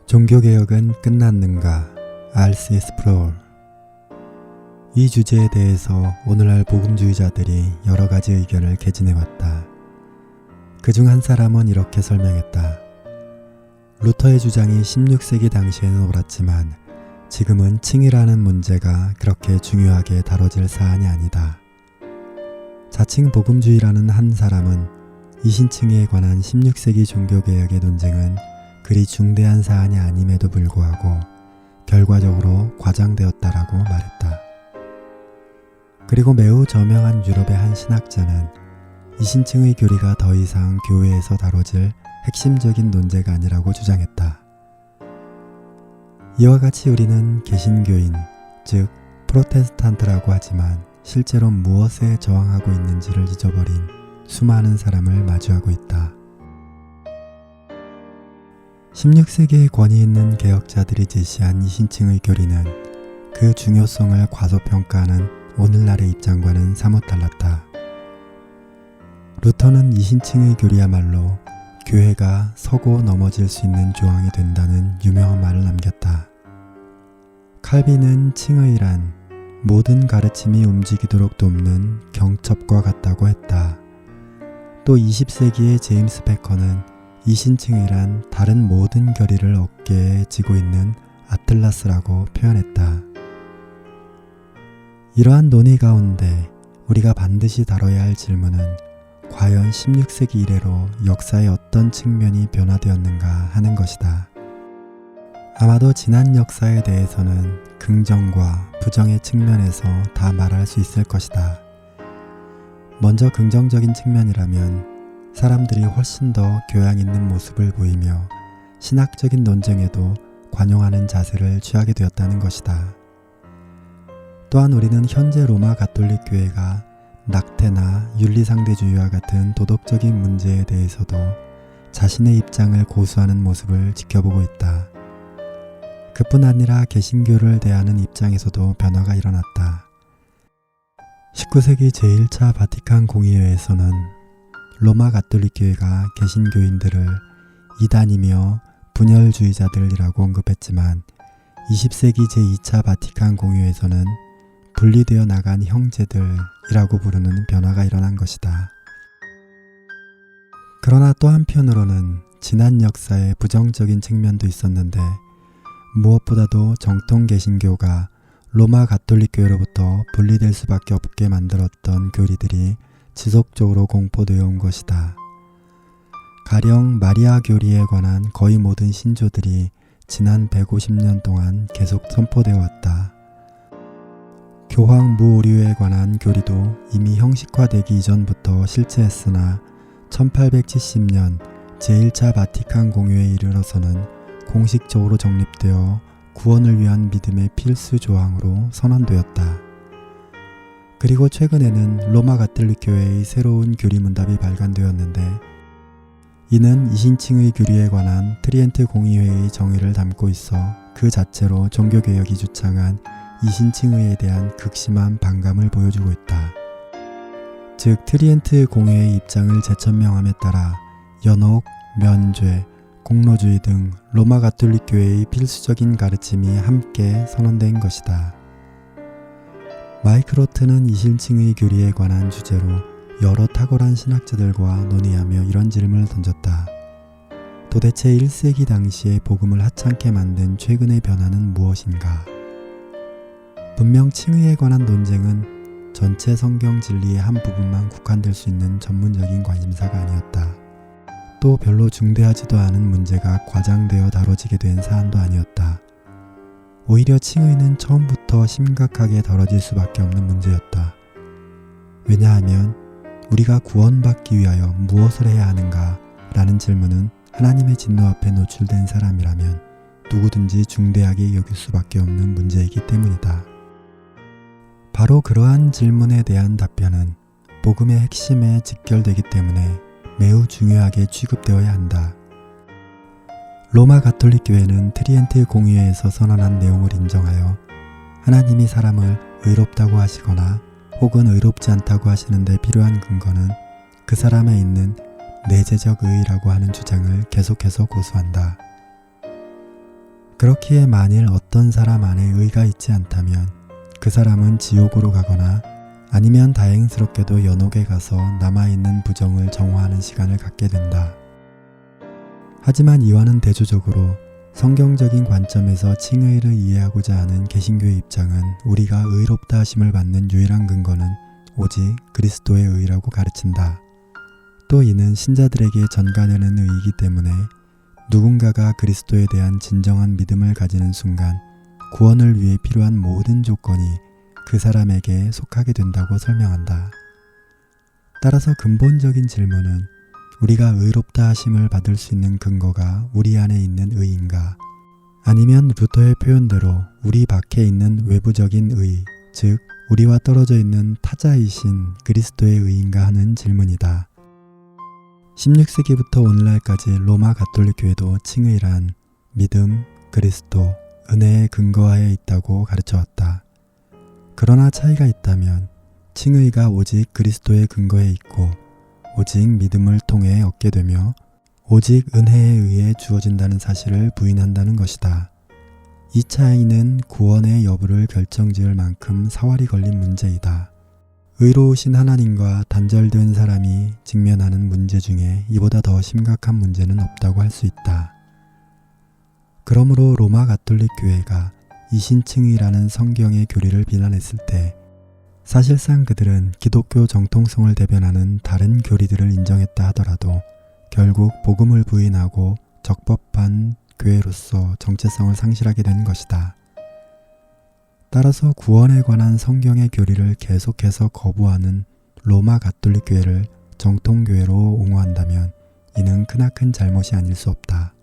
종교개혁은 끝났는가? R.C. 스프롤. 이 주제에 대해서 오늘날 복음주의자들이 여러가지 의견을 개진해왔다. 그중 한 사람은 이렇게 설명했다. 루터의 주장이 16세기 당시에는 옳았지만 지금은 칭의라는 문제가 그렇게 중요하게 다뤄질 사안이 아니다. 자칭 복음주의라는 한 사람은 이신칭의에 관한 16세기 종교개혁의 논쟁은 그리 중대한 사안이 아님에도 불구하고 결과적으로 과장되었다라고 말했다. 그리고 매우 저명한 유럽의 한 신학자는 이신칭의 교리가 더 이상 교회에서 다뤄질 핵심적인 논제가 아니라고 주장했다. 이와 같이 우리는 개신교인, 즉 프로테스탄트라고 하지만 실제로 무엇에 저항하고 있는지를 잊어버린 수많은 사람을 마주하고 있다. 16세기의 권위 있는 개혁자들이 제시한 이신칭의 교리는 그 중요성을 과소평가하는 오늘날의 입장과는 사뭇 달랐다. 루터는 이신칭의 교리야말로 교회가 서고 넘어질 수 있는 조항이 된다는 유명한 말을 남겼다. 칼빈은 칭의란 모든 가르침이 움직이도록 돕는 경첩과 같다고 했다. 또 20세기의 제임스 베커는 이신칭의란 다른 모든 교리를 어깨에 지고 있는 아틀라스라고 표현했다. 이러한 논의 가운데 우리가 반드시 다뤄야 할 질문은 과연 16세기 이래로 역사의 어떤 측면이 변화되었는가 하는 것이다. 아마도 지난 역사에 대해서는 긍정과 부정의 측면에서 다 말할 수 있을 것이다. 먼저 긍정적인 측면이라면 사람들이 훨씬 더 교양 있는 모습을 보이며 신학적인 논쟁에도 관용하는 자세를 취하게 되었다는 것이다. 또한 우리는 현재 로마 가톨릭 교회가 낙태나 윤리상대주의와 같은 도덕적인 문제에 대해서도 자신의 입장을 고수하는 모습을 지켜보고 있다. 그뿐 아니라 개신교를 대하는 입장에서도 변화가 일어났다. 19세기 제1차 바티칸 공의회에서는 로마 가톨릭 교회가 개신교인들을 이단이며 분열주의자들이라고 언급했지만 20세기 제2차 바티칸 공의회에서는 분리되어 나간 형제들이라고 부르는 변화가 일어난 것이다. 그러나 또 한편으로는 지난 역사에 부정적인 측면도 있었는데 무엇보다도 정통 개신교가 로마 가톨릭 교회로부터 분리될 수밖에 없게 만들었던 교리들이 지속적으로 공포되어 온 것이다. 가령 마리아 교리에 관한 거의 모든 신조들이 지난 150년 동안 계속 선포되어 왔다. 교황 무오류에 관한 교리도 이미 형식화되기 이전부터 실체했으나 1870년 제1차 바티칸 공의회에 이르러서는 공식적으로 정립되어 구원을 위한 믿음의 필수 조항으로 선언되었다. 그리고 최근에는 로마 가톨릭 교회의 새로운 교리 문답이 발간되었는데 이는 이신칭의 교리에 관한 트리엔트 공의회의 정의를 담고 있어 그 자체로 종교개혁이 주창한 이신칭의에 대한 극심한 반감을 보여주고 있다. 즉 트리엔트 공의회의 입장을 재천명함에 따라 연옥, 면죄, 공로주의 등 로마 가톨릭 교회의 필수적인 가르침이 함께 선언된 것이다. 마이크 로트는 이신칭의 교리에 관한 주제로 여러 탁월한 신학자들과 논의하며 이런 질문을 던졌다. 도대체 1세기 당시의 복음을 하찮게 만든 최근의 변화는 무엇인가? 분명 칭의에 관한 논쟁은 전체 성경 진리의 한 부분만 국한될 수 있는 전문적인 관심사가 아니었다. 또 별로 중대하지도 않은 문제가 과장되어 다뤄지게 된 사안도 아니었다. 오히려 칭의는 처음부터 심각하게 다뤄질 수밖에 없는 문제였다. 왜냐하면 우리가 구원받기 위하여 무엇을 해야 하는가? 라는 질문은 하나님의 진노 앞에 노출된 사람이라면 누구든지 중대하게 여길 수밖에 없는 문제이기 때문이다. 바로 그러한 질문에 대한 답변은 복음의 핵심에 직결되기 때문에 매우 중요하게 취급되어야 한다. 로마 가톨릭 교회는 트리엔트 공의회에서 선언한 내용을 인정하여 하나님이 사람을 의롭다고 하시거나 혹은 의롭지 않다고 하시는데 필요한 근거는 그 사람에 있는 내재적 의의라고 하는 주장을 계속해서 고수한다. 그렇기에 만일 어떤 사람 안에 의가 있지 않다면 그 사람은 지옥으로 가거나 아니면 다행스럽게도 연옥에 가서 남아있는 부정을 정화하는 시간을 갖게 된다. 하지만 이와는 대조적으로 성경적인 관점에서 칭의를 이해하고자 하는 개신교의 입장은 우리가 의롭다 하심을 받는 유일한 근거는 오직 그리스도의 의라고 가르친다. 또 이는 신자들에게 전가되는 의이기 때문에 누군가가 그리스도에 대한 진정한 믿음을 가지는 순간 구원을 위해 필요한 모든 조건이 그 사람에게 속하게 된다고 설명한다. 따라서 근본적인 질문은 우리가 의롭다 하심을 받을 수 있는 근거가 우리 안에 있는 의인가, 아니면 루터의 표현대로 우리 밖에 있는 외부적인 의, 즉 우리와 떨어져 있는 타자이신 그리스도의 의인가 하는 질문이다. 16세기부터 오늘날까지 로마 가톨릭 교회도 칭의란 믿음, 그리스도, 은혜의 근거하에 있다고 가르쳐왔다. 그러나 차이가 있다면 칭의가 오직 그리스도의 근거에 있고 오직 믿음을 통해 얻게 되며 오직 은혜에 의해 주어진다는 사실을 부인한다는 것이다. 이 차이는 구원의 여부를 결정지을 만큼 사활이 걸린 문제이다. 의로우신 하나님과 단절된 사람이 직면하는 문제 중에 이보다 더 심각한 문제는 없다고 할 수 있다. 그러므로 로마 가톨릭 교회가 이신칭의라는 성경의 교리를 비난했을 때 사실상 그들은 기독교 정통성을 대변하는 다른 교리들을 인정했다 하더라도 결국 복음을 부인하고 적법한 교회로서 정체성을 상실하게 된 것이다. 따라서 구원에 관한 성경의 교리를 계속해서 거부하는 로마 가톨릭 교회를 정통교회로 옹호한다면 이는 크나큰 잘못이 아닐 수 없다.